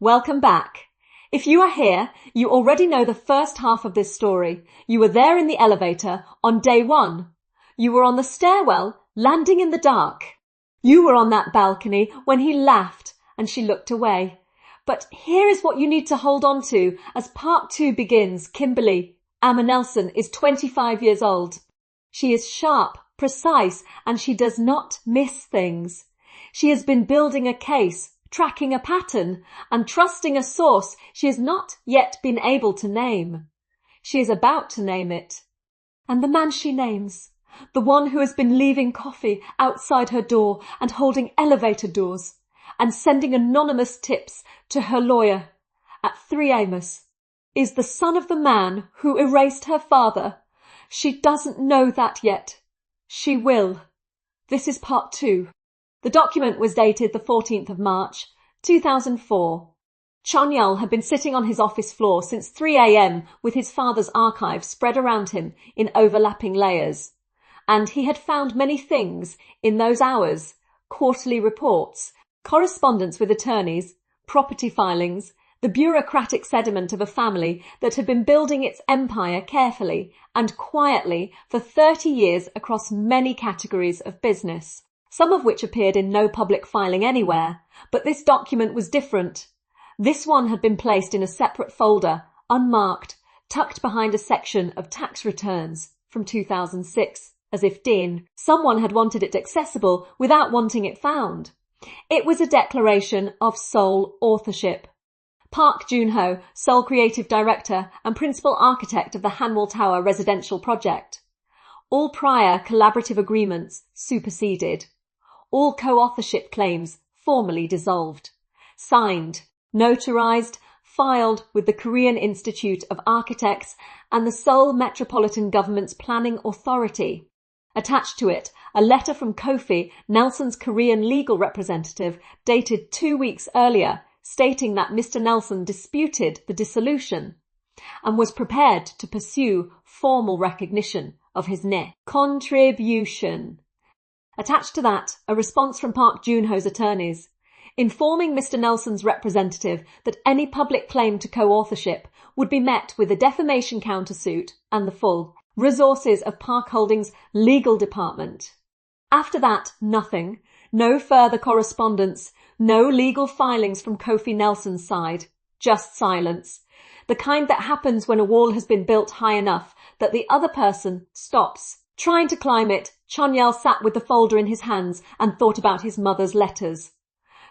Welcome back. If you are here, you already know the first half of this story. You were there in the elevator on day 1. You were on the stairwell, landing in the dark. You were on that balcony when he laughed and she looked away. But here is what you need to hold on to as part 2 begins. Kimberly, Amma Nelson, is 25 years old. She is sharp, precise, and she does not miss things. She has been building a case, tracking a pattern, and trusting a source she has not yet been able to name. She is about to name it. And the man she names, the one who has been leaving coffee outside her door and holding elevator doors and sending anonymous tips to her lawyer at 3 Amos, is the son of the man who erased her father. She doesn't know that yet. She will. This is part 2. The document was dated the 14th of March, 2004. Chanyeol had been sitting on his office floor since 3 a.m. with his father's archive spread around him in overlapping layers. And he had found many things in those hours: quarterly reports, correspondence with attorneys, property filings, the bureaucratic sediment of a family that had been building its empire carefully and quietly for 30 years across many categories of business, some of which appeared in no public filing anywhere. But this document was different. This one had been placed in a separate folder, unmarked, tucked behind a section of tax returns from 2006, as if someone had wanted it accessible without wanting it found. It was a declaration of sole authorship. Park Joon-ho, sole creative director and principal architect of the Hanwol Tower residential project. All prior collaborative agreements superseded. All co-authorship claims formally dissolved. Signed, notarized, filed with the Korean Institute of Architects and the Seoul Metropolitan Government's Planning Authority. Attached to it, a letter from Kofi, Nelson's Korean legal representative, dated 2 weeks earlier, stating that Mr. Nelson disputed the dissolution and was prepared to pursue formal recognition of his contribution. Attached to that, a response from Park Joon-ho's attorneys, informing Mr. Nelson's representative that any public claim to co-authorship would be met with a defamation countersuit and the full resources of Park Holdings' legal department. After that, nothing. No further correspondence, no legal filings from Kofi Nelson's side, just silence. The kind that happens when a wall has been built high enough that the other person stops. Trying to climb it, Chanyeol sat with the folder in his hands and thought about his mother's letters.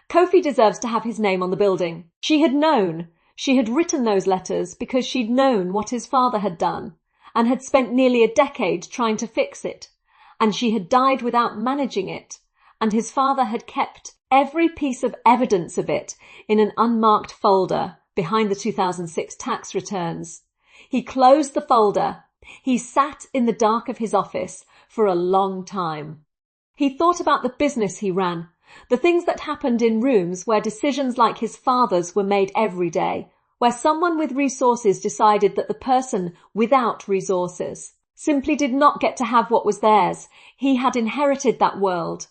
Kofi deserves to have his name on the building. She had known. She had written those letters because she'd known what his father had done and had spent nearly a decade trying to fix it. And she had died without managing it. And his father had kept every piece of evidence of it in an unmarked folder behind the 2006 tax returns. He closed the folder. He sat in the dark of his office for a long time. He thought about the business he ran, the things that happened in rooms where decisions like his father's were made every day, where someone with resources decided that the person without resources simply did not get to have what was theirs. He had inherited that world.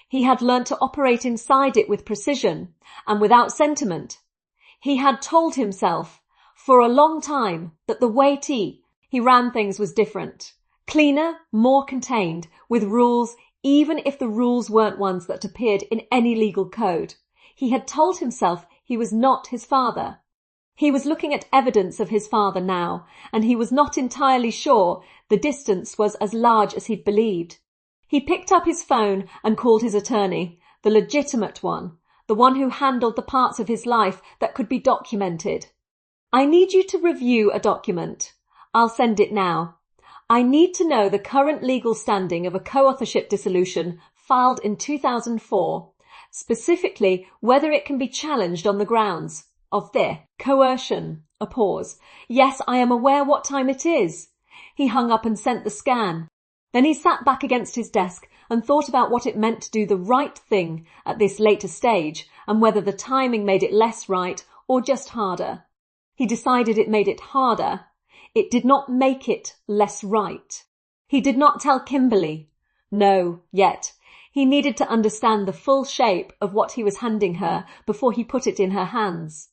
He had learnt to operate inside it with precision and without sentiment. He had told himself for a long time that the way he ran things was different, cleaner, more contained, with rules, even if the rules weren't ones that appeared in any legal code. He had told himself he was not his father. He was looking at evidence of his father now, and he was not entirely sure the distance was as large as he'd believed. He picked up his phone and called his attorney, the legitimate one, the one who handled the parts of his life that could be documented. I need you to review a document. I'll send it now. I need to know the current legal standing of a co-authorship dissolution filed in 2004, specifically whether it can be challenged on the grounds of coercion. A pause. Yes, I am aware what time it is. He hung up and sent the scan. Then he sat back against his desk and thought about what it meant to do the right thing at this later stage and whether the timing made it less right or just harder. He decided it made it harder. It did not make it less right. He did not tell Kimberly. No, yet. He needed to understand the full shape of what he was handing her before he put it in her hands.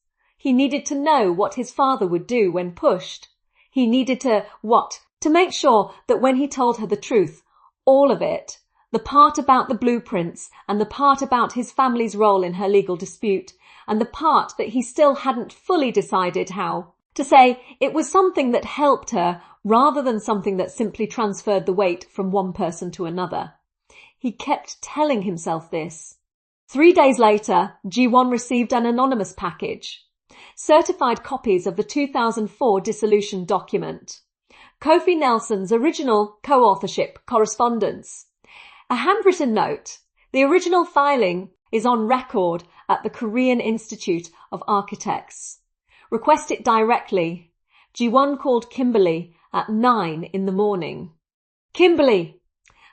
He needed to know what his father would do when pushed. He needed to, what? To make sure that when he told her the truth, all of it, the part about the blueprints and the part about his family's role in her legal dispute and the part that he still hadn't fully decided how, to say it was something that helped her rather than something that simply transferred the weight from one person to another. He kept telling himself this. 3 days later, Ji-won received an anonymous package. Certified copies of the 2004 dissolution document. Kofi Nelson's original co-authorship correspondence. A handwritten note. The original filing is on record at the Korean Institute of Architects. Request it directly. Ji-won called Kimberly at 9 in the morning. Kimberly!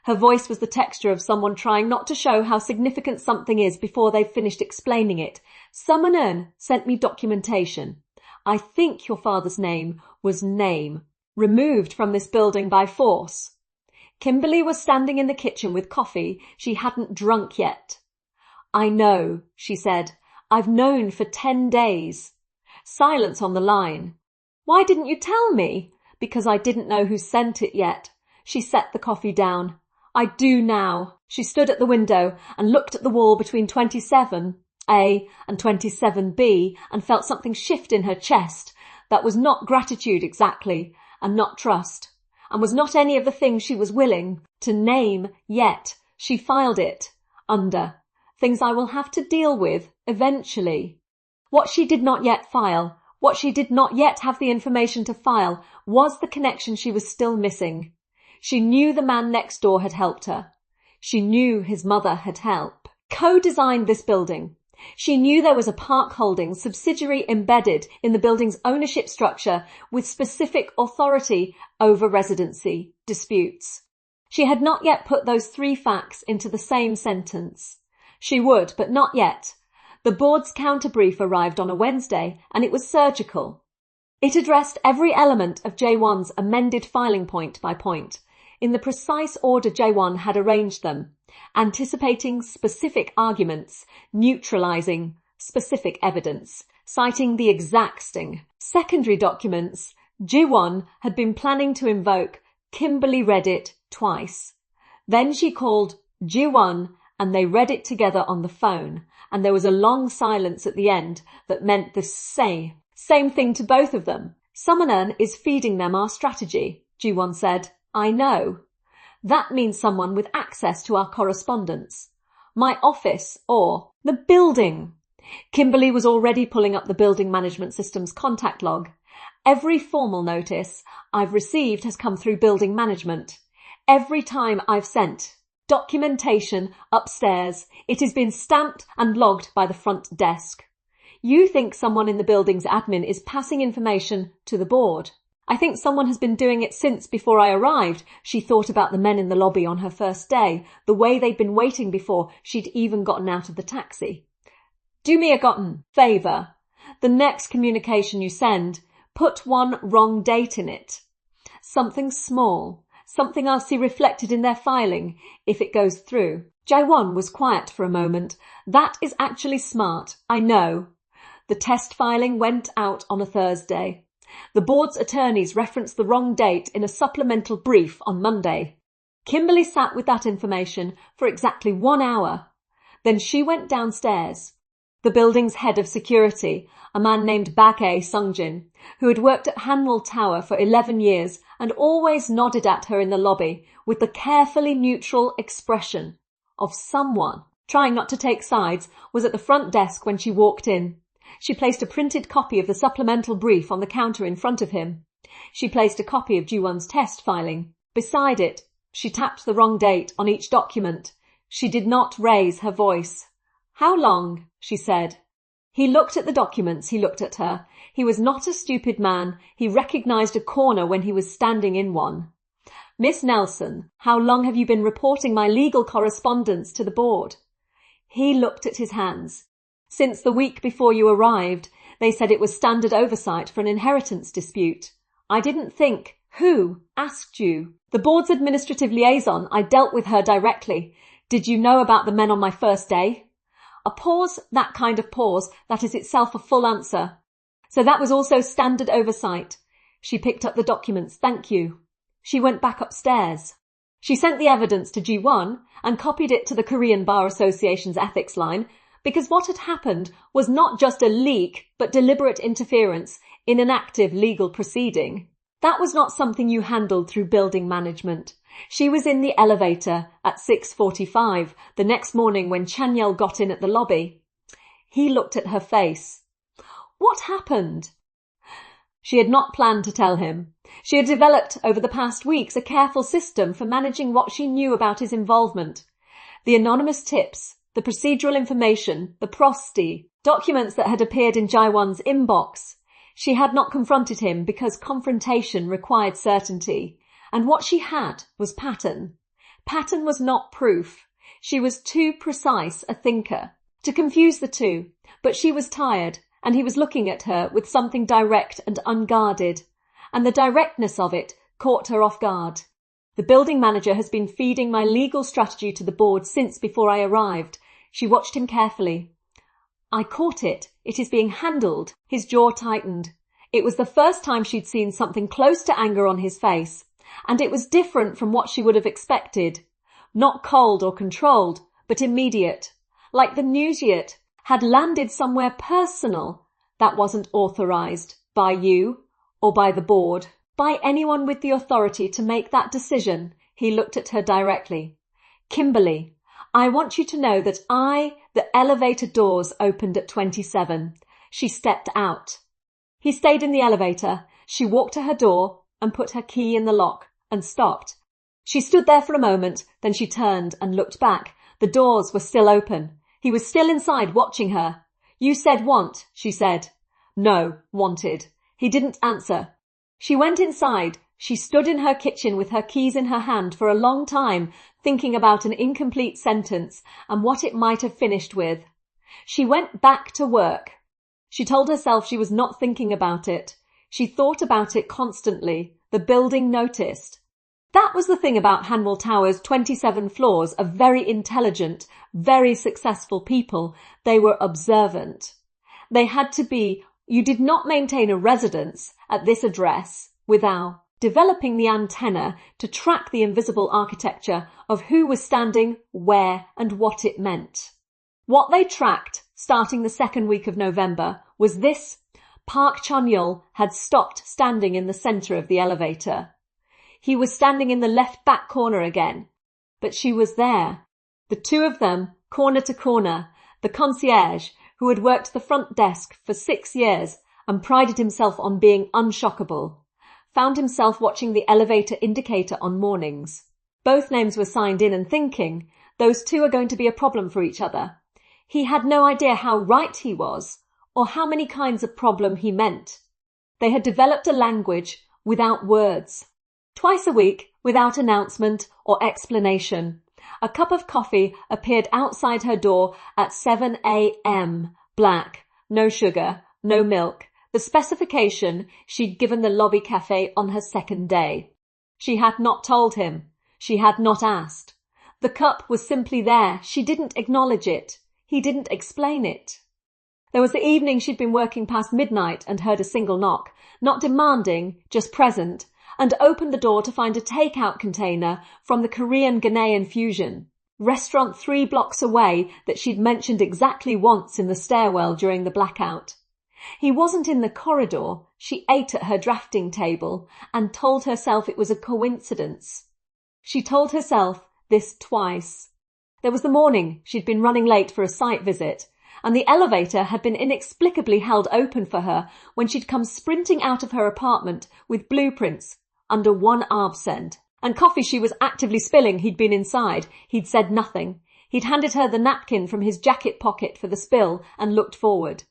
Her voice was the texture of someone trying not to show how significant something is before they've finished explaining it. Someone sent me documentation. I think your father's name was Name, removed from this building by force. Kimberly was standing in the kitchen with coffee she hadn't drunk yet. I know, she said. I've known for 10 days. Silence on the line. Why didn't you tell me? Because I didn't know who sent it yet. She set the coffee down. I do now. She stood at the window and looked at the wall between 27A and 27B and felt something shift in her chest that was not gratitude exactly and not trust and was not any of the things she was willing to name yet. She filed it under things I will have to deal with eventually. What she did not yet file, what she did not yet have the information to file, was the connection she was still missing. She knew the man next door had helped her. She knew his mother had helped. Co-designed this building. She knew there was a Park Holdings subsidiary embedded in the building's ownership structure with specific authority over residency disputes. She had not yet put those 3 facts into the same sentence. She would, but not yet. The board's counterbrief arrived on a Wednesday, and it was surgical. It addressed every element of Jaewon's amended filing point by point, in the precise order Jaewon had arranged them, anticipating specific arguments, neutralizing specific evidence, citing the exacting secondary documents. Jaewon had been planning to invoke. Kimberly read it twice. Then she called Jaewon and they read it together on the phone, and there was a long silence at the end that meant the same thing to both of them. Someone is feeding them our strategy, Jaewon said. I know. That means someone with access to our correspondence. My office or the building. Kimberly was already pulling up the building management system's contact log. Every formal notice I've received has come through building management. Every time I've sent documentation upstairs, it has been stamped and logged by the front desk. You think someone in the building's admin is passing information to the board. I think someone has been doing it since before I arrived. She thought about the men in the lobby on her first day, the way they'd been waiting before she'd even gotten out of the taxi. Do me a gotten favour. The next communication you send, put one wrong date in it. Something small, something I'll see reflected in their filing if it goes through. Jaewon was quiet for a moment. That is actually smart, I know. The test filing went out on a Thursday. The board's attorneys referenced the wrong date in a supplemental brief on Monday. Kimberly sat with that information for exactly 1 hour. Then she went downstairs. The building's head of security, a man named Baek Sungjin, who had worked at Hanwol Tower for 11 years and always nodded at her in the lobby with the carefully neutral expression of someone trying not to take sides, was at the front desk when she walked in. She placed a printed copy of the supplemental brief on the counter in front of him. She placed a copy of Ji-won's test filing. Beside it, she tapped the wrong date on each document. She did not raise her voice. How long? She said. He looked at the documents, he looked at her. He was not a stupid man. He recognized a corner when he was standing in one. Miss Nelson, how long have you been reporting my legal correspondence to the board? He looked at his hands. Since the week before you arrived, they said it was standard oversight for an inheritance dispute. I didn't think. Who asked you? The board's administrative liaison. I dealt with her directly. Did you know about the men on my first day? A pause, that kind of pause, that is itself a full answer. So that was also standard oversight. She picked up the documents. Thank you. She went back upstairs. She sent the evidence to G1 and copied it to the Korean Bar Association's ethics line, because what had happened was not just a leak, but deliberate interference in an active legal proceeding. That was not something you handled through building management. She was in the elevator at 6:45 the next morning when Chanyeol got in at the lobby. He looked at her face. What happened? She had not planned to tell him. She had developed over the past weeks a careful system for managing what she knew about his involvement. The anonymous tips, the procedural information, the prosti, documents that had appeared in Jaewon's inbox. She had not confronted him because confrontation required certainty, and what she had was pattern. Pattern was not proof. She was too precise a thinker to confuse the two, but she was tired, and he was looking at her with something direct and unguarded, and the directness of it caught her off guard. The building manager has been feeding my legal strategy to the board since before I arrived. She watched him carefully. I caught it. It is being handled. His jaw tightened. It was the first time she'd seen something close to anger on his face, and it was different from what she would have expected. Not cold or controlled, but immediate. Like the news yet had landed somewhere personal that wasn't authorized by you or by the board, by anyone with the authority to make that decision. He looked at her directly. Kimberly, I want you to know that the elevator doors opened at 27. She stepped out. He stayed in the elevator. She walked to her door and put her key in the lock and stopped. She stood there for a moment, then she turned and looked back. The doors were still open. He was still inside watching her. You said want, she said. No, wanted. He didn't answer. She went inside. She stood in her kitchen with her keys in her hand for a long time, thinking about an incomplete sentence and what it might have finished with. She went back to work. She told herself she was not thinking about it. She thought about it constantly. The building noticed. That was the thing about Hanwell Tower's 27 floors of very intelligent, very successful people. They were observant. They had to be. You did not maintain a residence at this address without developing the antenna to track the invisible architecture of who was standing, where, and what it meant. What they tracked, starting the second week of November, was this. Park Chanyeol had stopped standing in the centre of the elevator. He was standing in the left back corner again, but she was there. The two of them, corner to corner, the concierge, who had worked the front desk for 6 years and prided himself on being unshockable, found himself watching the elevator indicator on mornings. Both names were signed in and thinking, those two are going to be a problem for each other. He had no idea how right he was, or how many kinds of problem he meant. They had developed a language without words. Twice a week, without announcement or explanation, a cup of coffee appeared outside her door at 7 a.m. Black, no sugar, no milk, the specification she'd given the lobby cafe on her second day. She had not told him. She had not asked. The cup was simply there. She didn't acknowledge it. He didn't explain it. There was the evening she'd been working past midnight and heard a single knock, not demanding, just present, and opened the door to find a take-out container from the Korean Ghanaian Fusion, restaurant 3 blocks away that she'd mentioned exactly once in the stairwell during the blackout. He wasn't in the corridor. She ate at her drafting table and told herself it was a coincidence. She told herself this twice. There was the morning she'd been running late for a site visit, and the elevator had been inexplicably held open for her when she'd come sprinting out of her apartment with blueprints under one absent, and coffee she was actively spilling. He'd been inside. He'd said nothing. He'd handed her the napkin from his jacket pocket for the spill and looked forward.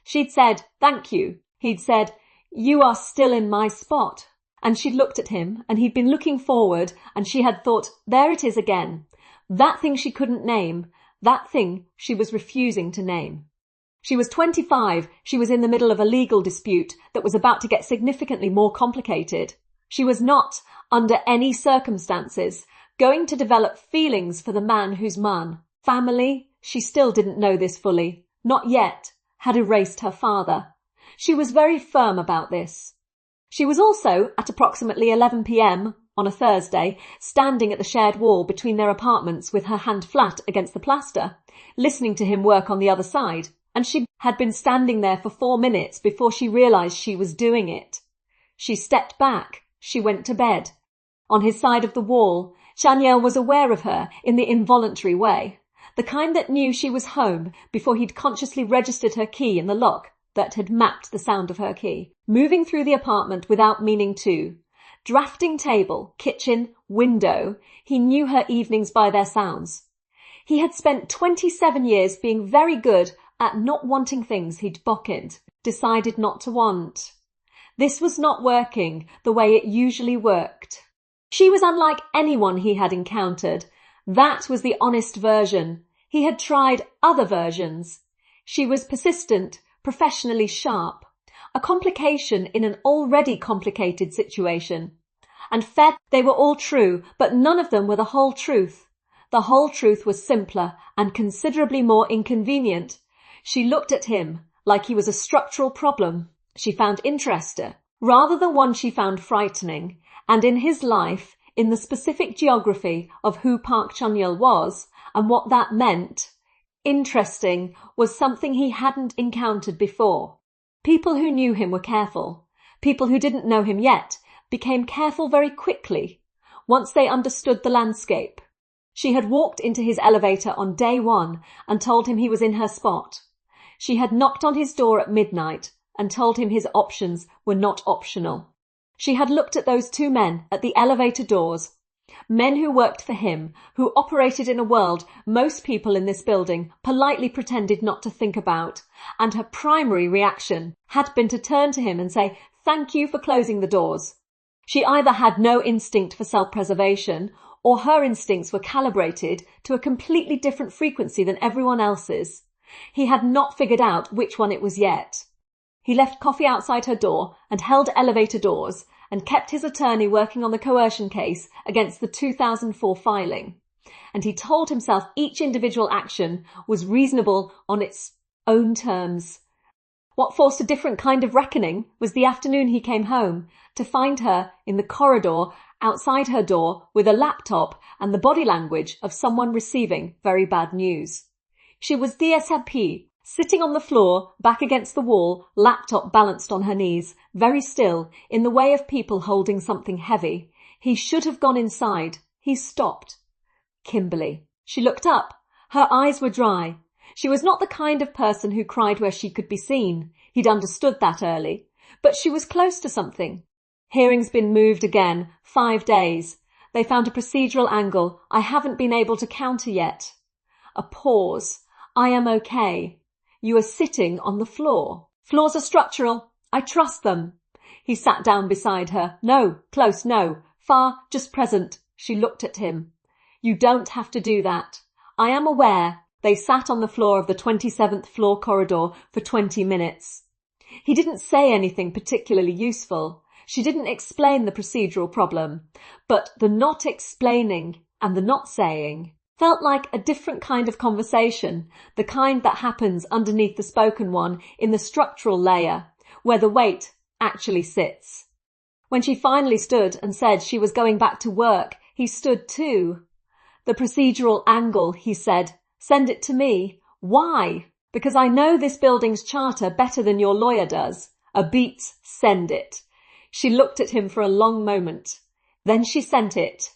She'd said, thank you. He'd said, you are still in my spot. And she'd looked at him, and he'd been looking forward, and she had thought, there it is again. That thing she couldn't name, that thing she was refusing to name. She was 25. She was in the middle of a legal dispute that was about to get significantly more complicated. She was not, under any circumstances, going to develop feelings for the man whose man, family, she still didn't know this fully, not yet, had erased her father. She was very firm about this. She was also, at approximately 11 p.m. on a Thursday, standing at the shared wall between their apartments with her hand flat against the plaster, listening to him work on the other side, and she had been standing there for 4 minutes before she realized she was doing it. She stepped back. She went to bed. On his side of the wall, Chanyeol was aware of her in the involuntary way, the kind that knew she was home before he'd consciously registered her key in the lock that had mapped the sound of her key, moving through the apartment without meaning to. Drafting table, kitchen, window, he knew her evenings by their sounds. He had spent 27 years being very good at not wanting things he'd bockened, decided not to want. This was not working the way it usually worked. She was unlike anyone he had encountered. That was the honest version. He had tried other versions. She was persistent, professionally sharp, a complication in an already complicated situation. And they were all true, but none of them were the whole truth. The whole truth was simpler and considerably more inconvenient. She looked at him like he was a structural problem she found interesting, rather than one she found frightening, and in his life, in the specific geography of who Park Chanyeol was and what that meant, interesting was something he hadn't encountered before. People who knew him were careful. People who didn't know him yet became careful very quickly, once they understood the landscape. She had walked into his elevator on day 1 and told him he was in her spot. She had knocked on his door at midnight and told him his options were not optional. She had looked at those 2 men at the elevator doors, men who worked for him, who operated in a world most people in this building politely pretended not to think about, and her primary reaction had been to turn to him and say, "Thank you for closing the doors." She either had no instinct for self-preservation, or her instincts were calibrated to a completely different frequency than everyone else's. He had not figured out which one it was yet. He left coffee outside her door and held elevator doors and kept his attorney working on the coercion case against the 2004 filing. And he told himself each individual action was reasonable on its own terms. What forced a different kind of reckoning was the afternoon he came home to find her in the corridor outside her door with a laptop and the body language of someone receiving very bad news. She was DSMP, sitting on the floor, back against the wall, laptop balanced on her knees, very still, in the way of people holding something heavy. He should have gone inside. He stopped. Kimberly. She looked up. Her eyes were dry. She was not the kind of person who cried where she could be seen. He'd understood that early. But she was close to something. Hearing's been moved again. 5 days. They found a procedural angle I haven't been able to counter yet. A pause. I am okay. You are sitting on the floor. Floors are structural. I trust them. He sat down beside her. No, close, no. Far, just present. She looked at him. You don't have to do that. I am aware. They sat on the floor of the 27th floor corridor for 20 minutes. He didn't say anything particularly useful. She didn't explain the procedural problem, but the not explaining and the not saying felt like a different kind of conversation, the kind that happens underneath the spoken one in the structural layer, where the weight actually sits. When she finally stood and said she was going back to work, he stood too. The procedural angle, he said, send it to me. Why? Because I know this building's charter better than your lawyer does. A beat, send it. She looked at him for a long moment. Then she sent it.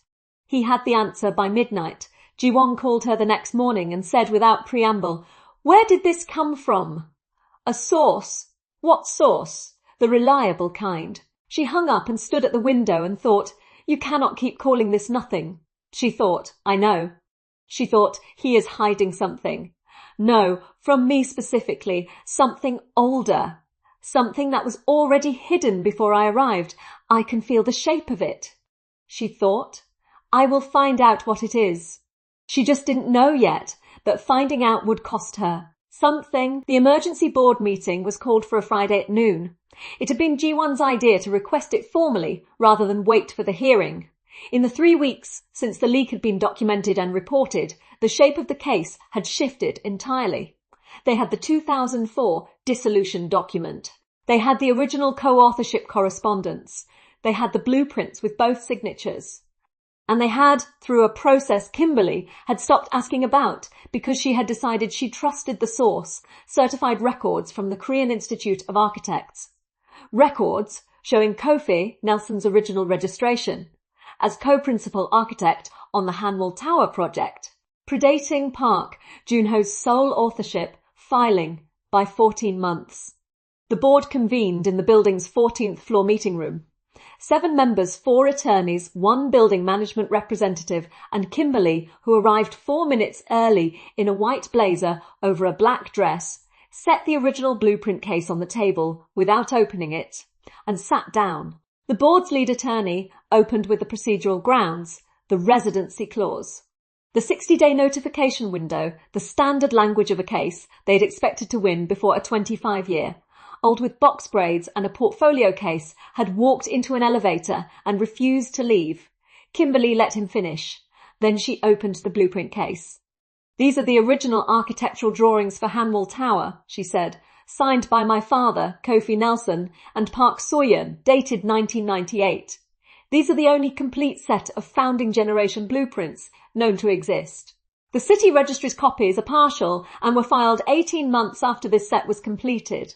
He had the answer by midnight. Ji-won called her the next morning and said without preamble, "Where did this come from?" "A source." "What source?" "The reliable kind." She hung up and stood at the window and thought, "You cannot keep calling this nothing." She thought, "I know." She thought, "He is hiding something." No, from me specifically, something older. Something that was already hidden before I arrived. I can feel the shape of it. She thought, "I will find out what it is." She just didn't know yet that finding out would cost her something. The emergency board meeting was called for a Friday at noon. It had been Ji-won's idea to request it formally rather than wait for the hearing. In the 3 weeks since the leak had been documented and reported, the shape of the case had shifted entirely. They had the 2004 dissolution document. They had the original co-authorship correspondence. They had the blueprints with both signatures. And they had, through a process Kimberly had stopped asking about because she had decided she trusted the source, certified records from the Korean Institute of Architects. Records showing Kofi, Nelson's original registration, as co-principal architect on the Hanwol Tower project, predating Park Joon-ho's sole authorship filing by 14 months. The board convened in the building's 14th floor meeting room. 7 members, 4 attorneys, 1 building management representative, and Kimberly, who arrived 4 minutes early in a white blazer over a black dress, set the original blueprint case on the table without opening it and sat down. The board's lead attorney opened with the procedural grounds, the residency clause. The 60-day notification window, the standard language of a case they'd expected to win before a 25-year. Old with box braids and a portfolio case, had walked into an elevator and refused to leave. Kimberly let him finish. Then she opened the blueprint case. "These are the original architectural drawings for Hanwol Tower," she said, "signed by my father, Kofi Nelson, and Park Soyeon, dated 1998. These are the only complete set of founding generation blueprints known to exist. The city registry's copies are partial and were filed 18 months after this set was completed."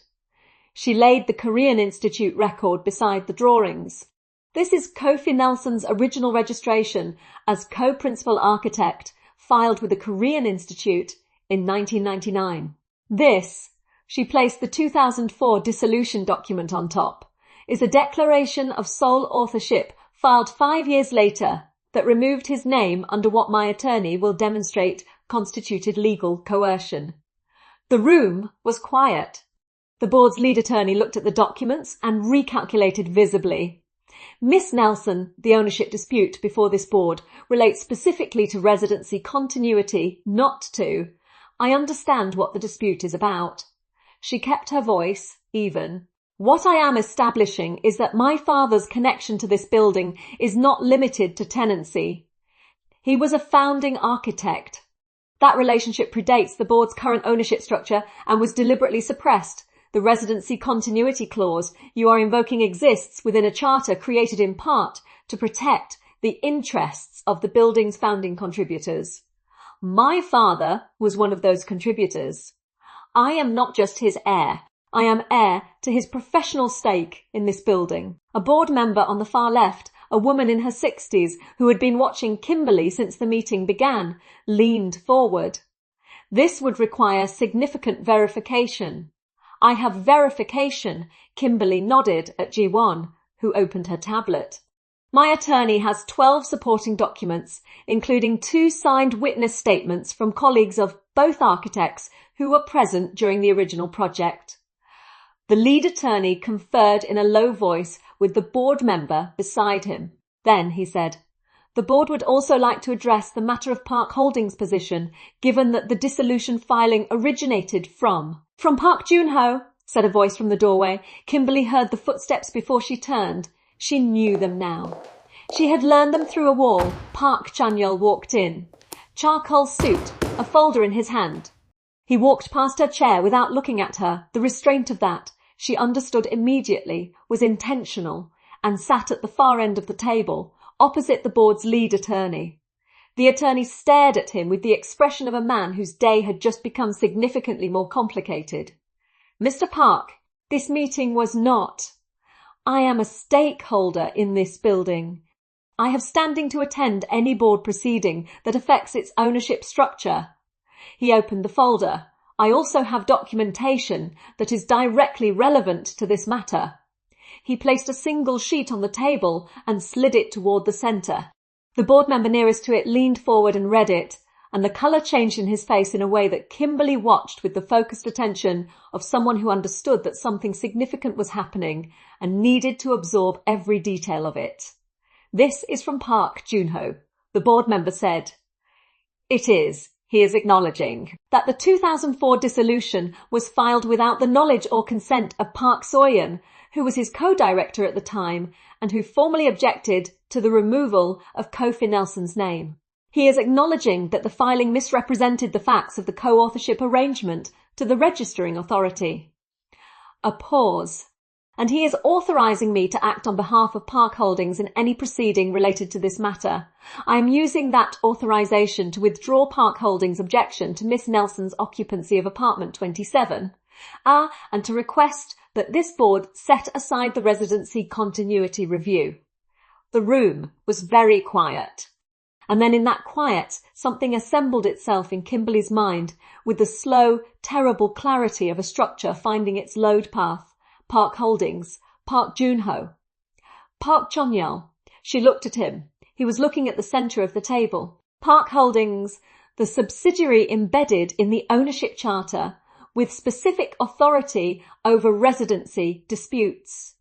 She laid the Korean Institute record beside the drawings. "This is Kofi Nelson's original registration as co-principal architect, filed with the Korean Institute in 1999. This," she placed the 2004 dissolution document on top, "is a declaration of sole authorship filed 5 years later that removed his name under what my attorney will demonstrate constituted legal coercion." The room was quiet. The board's lead attorney looked at the documents and recalculated visibly. "Miss Nelson, the ownership dispute before this board relates specifically to residency continuity, not to. I understand what the dispute is about." She kept her voice even. "What I am establishing is that my father's connection to this building is not limited to tenancy. He was a founding architect. That relationship predates the board's current ownership structure and was deliberately suppressed. The residency continuity clause you are invoking exists within a charter created in part to protect the interests of the building's founding contributors. My father was one of those contributors. I am not just his heir. I am heir to his professional stake in this building." A board member on the far left, a woman in her 60s who had been watching Kimberly since the meeting began, leaned forward. "This would require significant verification." "I have verification," Kimberly nodded at Ji-won, who opened her tablet. "My attorney has 12 supporting documents, including 2 signed witness statements from colleagues of both architects who were present during the original project." The lead attorney conferred in a low voice with the board member beside him. Then he said, "The board would also like to address the matter of Park Holdings' position, given that the dissolution filing originated from Park Joon-ho," said a voice from the doorway. Kimberly heard the footsteps before she turned. She knew them now. She had learned them through a wall. Park Chanyeol walked in. Charcoal suit, a folder in his hand. He walked past her chair without looking at her. The restraint of that, she understood immediately, was intentional, and sat at the far end of the table, opposite the board's lead attorney. The attorney stared at him with the expression of a man whose day had just become significantly more complicated. "Mr. Park, this meeting was not. I am a stakeholder in this building. I have standing to attend any board proceeding that affects its ownership structure." He opened the folder. "I also have documentation that is directly relevant to this matter." He placed a single sheet on the table and slid it toward the centre. The board member nearest to it leaned forward and read it, and the colour changed in his face in a way that Kimberly watched with the focused attention of someone who understood that something significant was happening and needed to absorb every detail of it. "This is from Park Joon-ho," the board member said. "It is," he is acknowledging, "that the 2004 dissolution was filed without the knowledge or consent of Park Soyeon, who was his co-director at the time and who formally objected to the removal of Kofi Nelson's name. He is acknowledging that the filing misrepresented the facts of the co-authorship arrangement to the registering authority." A pause. and he is authorizing me to act on behalf of Park Holdings in any proceeding related to this matter. I am using that authorization to withdraw Park Holdings' objection to Miss Nelson's occupancy of apartment 27, and to request that this board set aside the residency continuity review. The room was very quiet. And then in that quiet, something assembled itself in Kimberly's mind with the slow, terrible clarity of a structure finding its load path. Park Holdings, Park Junho. Park Chanyeol. She looked at him. He was looking at the centre of the table. Park Holdings, the subsidiary embedded in the ownership charter with specific authority over residency disputes.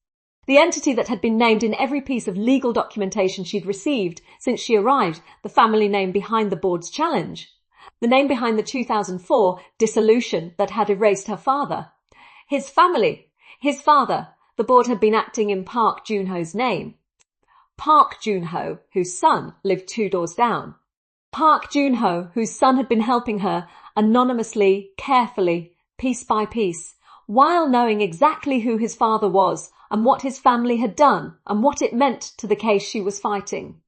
The entity that had been named in every piece of legal documentation she'd received since she arrived, the family name behind the board's challenge. The name behind the 2004 dissolution that had erased her father. His family. His father. The board had been acting in Park Junho's name. Park Junho, whose son lived 2 doors down. Park Junho, whose son had been helping her anonymously, carefully, piece by piece, while knowing exactly who his father was and what his family had done and what it meant to the case she was fighting.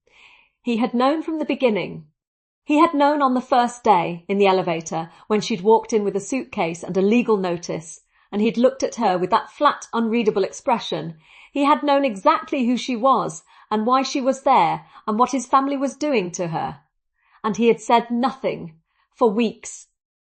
He had known from the beginning. He had known on the first day in the elevator when she'd walked in with a suitcase and a legal notice, and he'd looked at her with that flat, unreadable expression. He had known exactly who she was and why she was there and what his family was doing to her. And he had said nothing for weeks.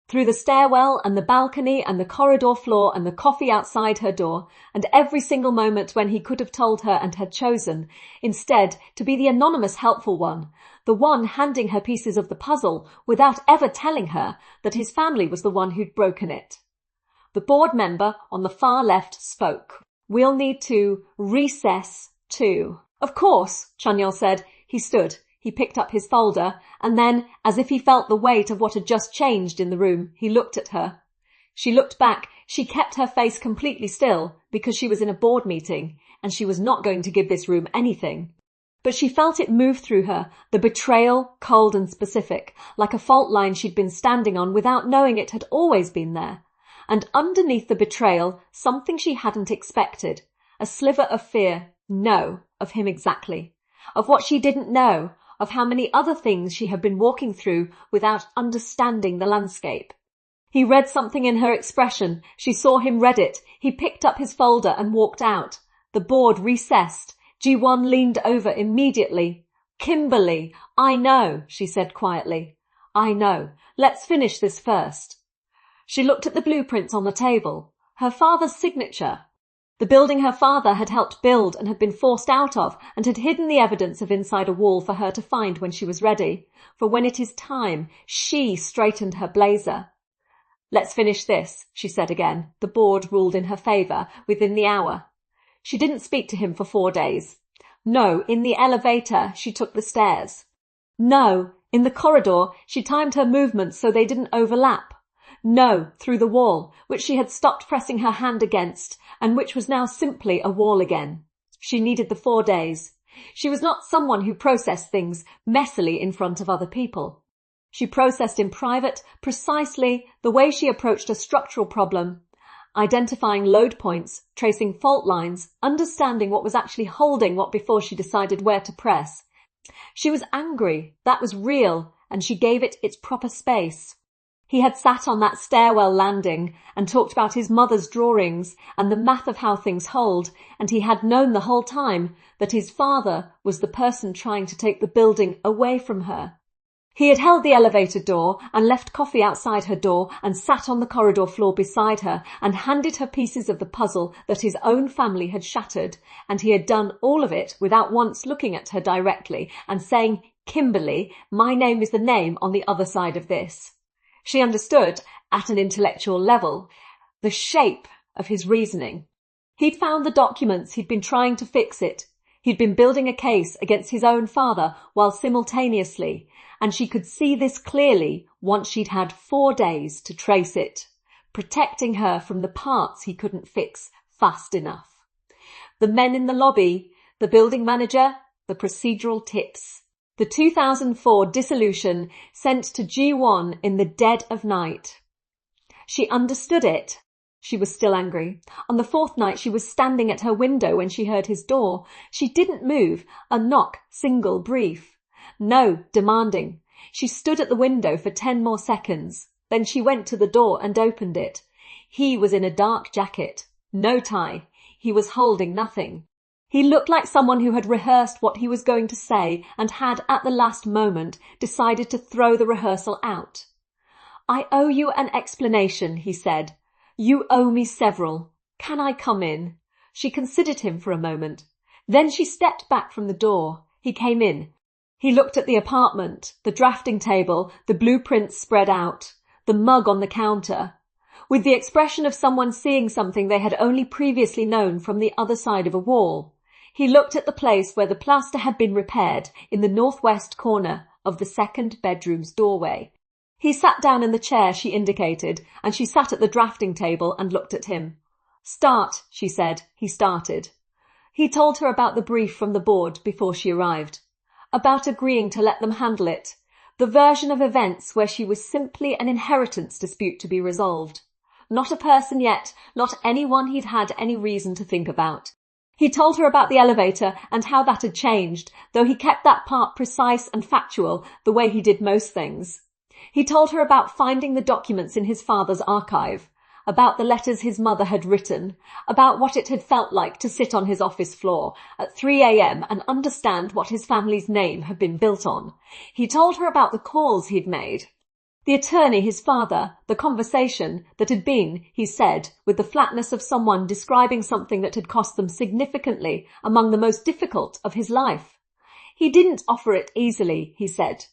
Through the stairwell and the balcony and the corridor floor and the coffee outside her door, and every single moment when he could have told her and had chosen, instead, to be the anonymous helpful one, the one handing her pieces of the puzzle without ever telling her that his family was the one who'd broken it. The board member on the far left spoke. "We'll need to recess too." "Of course," Chanyeol said. He stood. He picked up his folder, and then, as if he felt the weight of what had just changed in the room, he looked at her. She looked back. She kept her face completely still, because she was in a board meeting, and she was not going to give this room anything. But she felt it move through her, the betrayal, cold and specific, like a fault line she'd been standing on without knowing it had always been there. And underneath the betrayal, something she hadn't expected, a sliver of fear, no, of him exactly, of what she didn't know, of how many other things she had been walking through without understanding the landscape. He read something in her expression. She saw him read it. He picked up his folder and walked out. The board recessed. Ji-won leaned over immediately. "Kimberly, I know," she said quietly. "I know. Let's finish this first." She looked at the blueprints on the table. Her father's signature. The building her father had helped build and had been forced out of and had hidden the evidence of inside a wall for her to find when she was ready. For when it is time, she straightened her blazer. "Let's finish this," she said again. The board ruled in her favour within the hour. She didn't speak to him for 4 days. No, in the elevator, she took the stairs. No, in the corridor, she timed her movements so they didn't overlap. No, through the wall, which she had stopped pressing her hand against, and which was now simply a wall again. She needed the 4 days. She was not someone who processed things messily in front of other people. She processed in private precisely the way she approached a structural problem, identifying load points, tracing fault lines, understanding what was actually holding what before she decided where to press. She was angry, that was real, and she gave it its proper space. He had sat on that stairwell landing and talked about his mother's drawings and the math of how things hold, and he had known the whole time that his father was the person trying to take the building away from her. He had held the elevator door and left coffee outside her door and sat on the corridor floor beside her and handed her pieces of the puzzle that his own family had shattered, and he had done all of it without once looking at her directly and saying, "Kimberly, my name is the name on the other side of this." She understood, at an intellectual level, the shape of his reasoning. He'd found the documents, he'd been trying to fix it. He'd been building a case against his own father while simultaneously, and she could see this clearly once she'd had 4 days to trace it, protecting her from the parts he couldn't fix fast enough. The men in the lobby, the building manager, the procedural tips. The 2004 dissolution sent to Ji-won in the dead of night. She understood it. She was still angry. On the fourth night, she was standing at her window when she heard his door. She didn't move, a knock, single, brief. No, demanding. She stood at the window for 10 more seconds. Then she went to the door and opened it. He was in a dark jacket. No tie. He was holding nothing. He looked like someone who had rehearsed what he was going to say and had, at the last moment, decided to throw the rehearsal out. "I owe you an explanation," he said. "You owe me several. Can I come in?" She considered him for a moment. Then she stepped back from the door. He came in. He looked at the apartment, the drafting table, the blueprints spread out, the mug on the counter, with the expression of someone seeing something they had only previously known from the other side of a wall. He looked at the place where the plaster had been repaired in the northwest corner of the second bedroom's doorway. He sat down in the chair she indicated, and she sat at the drafting table and looked at him. "Start," she said. He started. He told her about the brief from the board before she arrived, about agreeing to let them handle it, the version of events where she was simply an inheritance dispute to be resolved. Not a person yet, not anyone he'd had any reason to think about. He told her about the elevator and how that had changed, though he kept that part precise and factual the way he did most things. He told her about finding the documents in his father's archive, about the letters his mother had written, about what it had felt like to sit on his office floor at 3 a.m. and understand what his family's name had been built on. He told her about the calls he'd made. The attorney, his father, the conversation that had been, he said, with the flatness of someone describing something that had cost them significantly among the most difficult of his life. He didn't offer it easily, he said.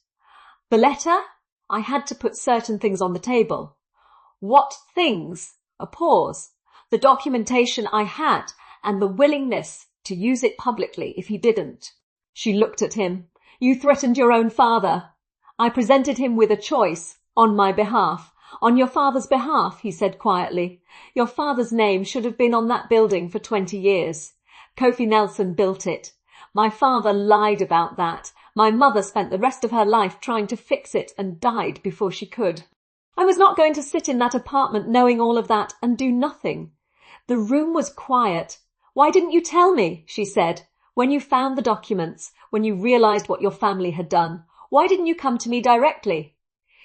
The letter? I had to put certain things on the table. What things? A pause. The documentation I had and the willingness to use it publicly if he didn't. She looked at him. You threatened your own father. I presented him with a choice. On my behalf. On your father's behalf, he said quietly. Your father's name should have been on that building for 20 years. Kofi Nelson built it. My father lied about that. My mother spent the rest of her life trying to fix it and died before she could. I was not going to sit in that apartment knowing all of that and do nothing. The room was quiet. Why didn't you tell me, she said, when you found the documents, when you realized what your family had done? Why didn't you come to me directly?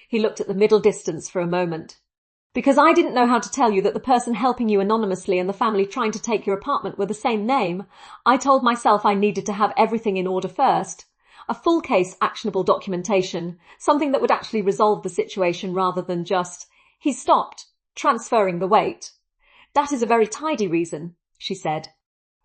He looked at the middle distance for a moment. Because I didn't know how to tell you that the person helping you anonymously and the family trying to take your apartment were the same name. I told myself I needed to have everything in order first. A full case actionable documentation, something that would actually resolve the situation rather than just, he stopped, transferring the weight. That is a very tidy reason, she said.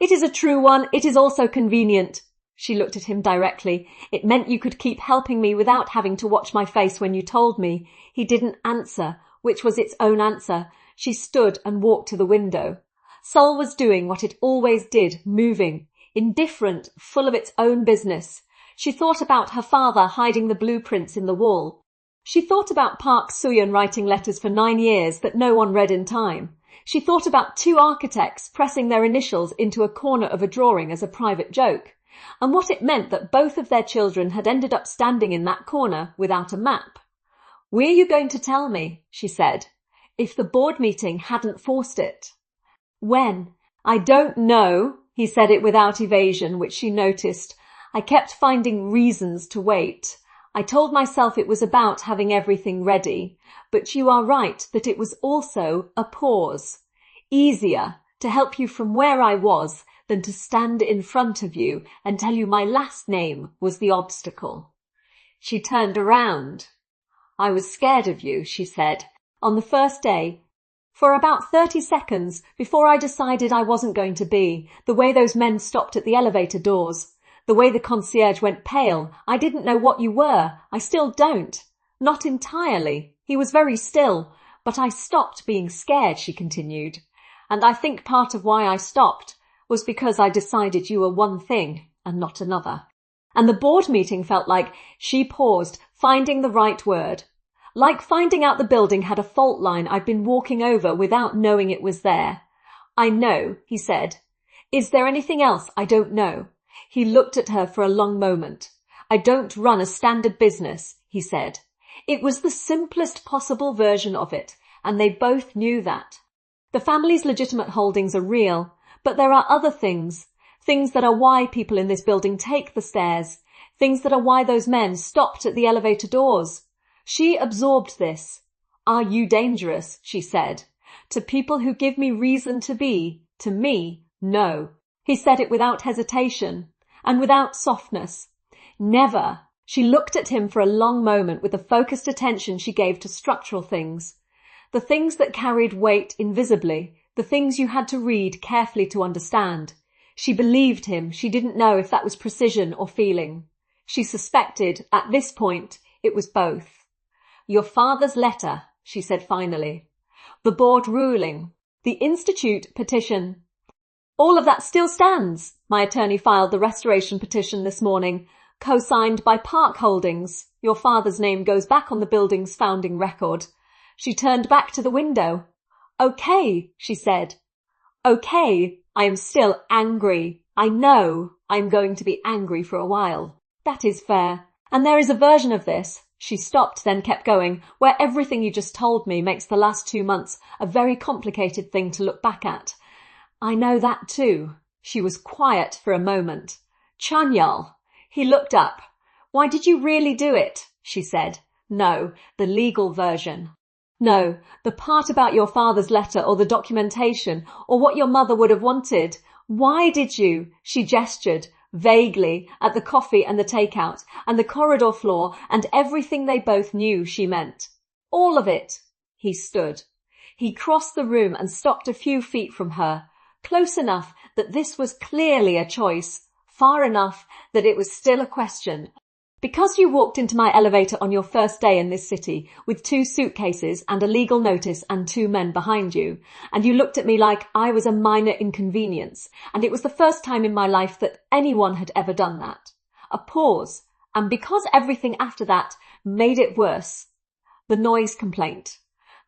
It is a true one. It is also convenient. She looked at him directly. It meant you could keep helping me without having to watch my face when you told me. He didn't answer, which was its own answer. She stood and walked to the window. Seoul was doing what it always did, moving, indifferent, full of its own business. She thought about her father hiding the blueprints in the wall. She thought about Park Soo-yeon writing letters for 9 years that no one read in time. She thought about 2 architects pressing their initials into a corner of a drawing as a private joke, and what it meant that both of their children had ended up standing in that corner without a map. Were you going to tell me, she said, if the board meeting hadn't forced it? When? I don't know, he said it without evasion, which she noticed. I kept finding reasons to wait. I told myself it was about having everything ready, but you are right that it was also a pause. Easier to help you from where I was than to stand in front of you and tell you my last name was the obstacle. She turned around. I was scared of you, she said, on the first day, for about 30 seconds before I decided I wasn't going to be, the way those men stopped at the elevator doors, the way the concierge went pale. I didn't know what you were. I still don't. Not entirely. He was very still, but I stopped being scared, she continued. And I think part of why I stopped was because I decided you were one thing and not another. And the board meeting felt like, she paused, finding the right word. Like finding out the building had a fault line I'd been walking over without knowing it was there. I know, he said. Is there anything else I don't know? He looked at her for a long moment. I don't run a standard business, he said. It was the simplest possible version of it, and they both knew that. The family's legitimate holdings are real, but there are other things that are why people in this building take the stairs, things that are why those men stopped at the elevator doors. She absorbed this. Are you dangerous? She said. To people who give me reason to be, to me, no. He said it without hesitation and without softness. Never. She looked at him for a long moment with the focused attention she gave to structural things. The things that carried weight invisibly, the things you had to read carefully to understand. She believed him. She didn't know if that was precision or feeling. She suspected, at this point, it was both. Your father's letter, she said finally. The board ruling. The institute petition. All of that still stands. My attorney filed the restoration petition this morning, co-signed by Park Holdings. Your father's name goes back on the building's founding record. She turned back to the window. Okay, she said. Okay, I am still angry. I know I'm going to be angry for a while. That is fair. And there is a version of this. She stopped, then kept going, where everything you just told me makes the last 2 months a very complicated thing to look back at. I know that too. She was quiet for a moment. Chanyeol. He looked up. Why did you really do it? She said. No, the legal version. No, the part about your father's letter or the documentation or what your mother would have wanted. Why did you? She gestured vaguely at the coffee and the takeout and the corridor floor and everything they both knew she meant. All of it. He stood. He crossed the room and stopped a few feet from her, close enough that this was clearly a choice, far enough that it was still a question. Because you walked into my elevator on your first day in this city with 2 suitcases and a legal notice and 2 men behind you, and you looked at me like I was a minor inconvenience, and it was the first time in my life that anyone had ever done that. A pause, and because everything after that made it worse. The noise complaint,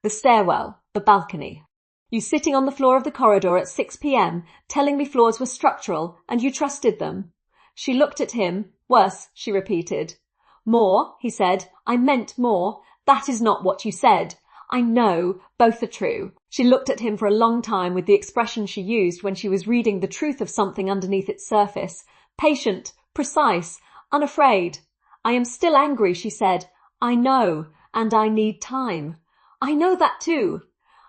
the stairwell, the balcony. You sitting on the floor of the corridor at 6 p.m. telling me floors were structural and you trusted them. She looked at him. Worse, she repeated. More, he said. I meant more. That is not what you said. I know. Both are true. She looked at him for a long time with the expression she used when she was reading the truth of something underneath its surface. Patient, precise, unafraid. I am still angry, she said. I know, and I need time. I know that too.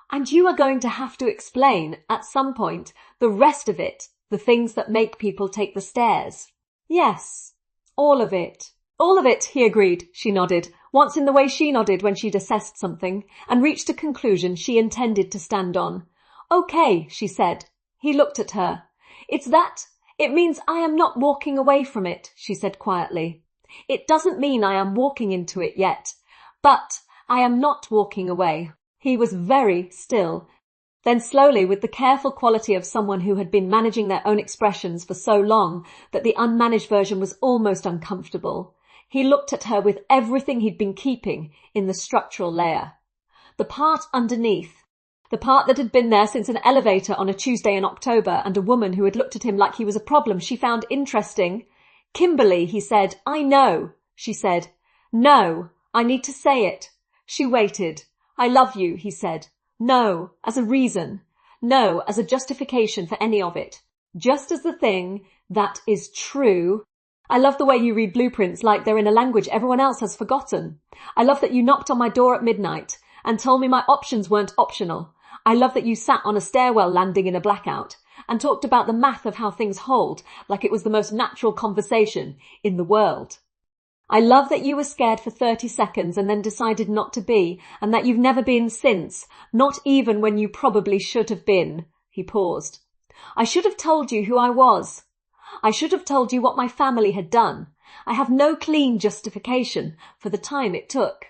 And you are going to have to explain, at some point, the rest of it, the things that make people take the stairs. Yes. All of it. All of it, he agreed. She nodded, once in the way she nodded when she'd assessed something, and reached a conclusion she intended to stand on. Okay, she said. He looked at her. It's that. It means I am not walking away from it, she said quietly. It doesn't mean I am walking into it yet, but I am not walking away. He was very still. Then slowly, with the careful quality of someone who had been managing their own expressions for so long that the unmanaged version was almost uncomfortable, he looked at her with everything he'd been keeping in the structural layer. The part underneath, the part that had been there since an elevator on a Tuesday in October and a woman who had looked at him like he was a problem she found interesting. Kimberly, he said. I know, she said. No, I need to say it. She waited. I love you, he said. No, as a reason. No, as a justification for any of it. Just as the thing that is true. I love the way you read blueprints like they're in a language everyone else has forgotten. I love that you knocked on my door at midnight and told me my options weren't optional. I love that you sat on a stairwell landing in a blackout and talked about the math of how things hold like it was the most natural conversation in the world. I love that you were scared for 30 seconds and then decided not to be, and that you've never been since, not even when you probably should have been. He paused. I should have told you who I was. I should have told you what my family had done. I have no clean justification for the time it took.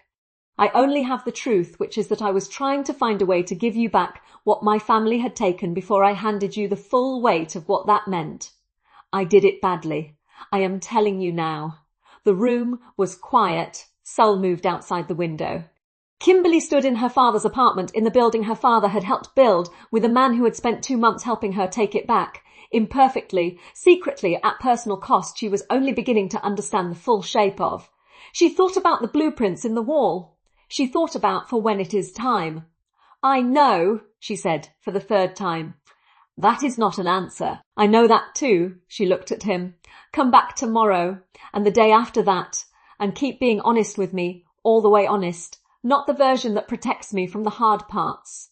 I only have the truth, which is that I was trying to find a way to give you back what my family had taken before I handed you the full weight of what that meant. I did it badly. I am telling you now. The room was quiet. Seoul moved outside the window. Kimberly stood in her father's apartment in the building her father had helped build with a man who had spent 2 months helping her take it back. Imperfectly, secretly, at personal cost she was only beginning to understand the full shape of. She thought about the blueprints in the wall. She thought about for when it is time. I know, she said for the third time. That is not an answer. I know that too, she looked at him. Come back tomorrow, and the day after that, and keep being honest with me, all the way honest, not the version that protects me from the hard parts.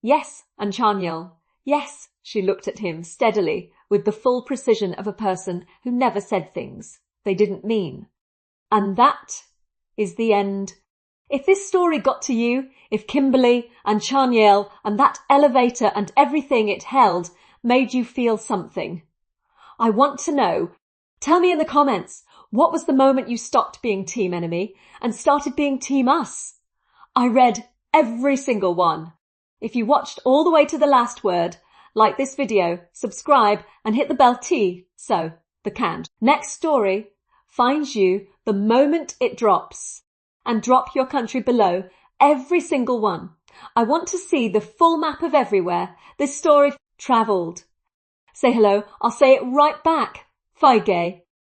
Yes, and Chanyeol. Yes, she looked at him steadily, with the full precision of a person who never said things they didn't mean. And that is the end. If this story got to you, if Kimberly and Chanyeol and that elevator and everything it held made you feel something, I want to know. Tell me in the comments, what was the moment you stopped being Team Enemy and started being Team Us? I read every single one. If you watched all the way to the last word, like this video, subscribe and hit the bell T, so the count. Next story finds you the moment it drops, and drop your country below, every single one. I want to see the full map of everywhere this story travelled. Say hello, I'll say it right back. Feige.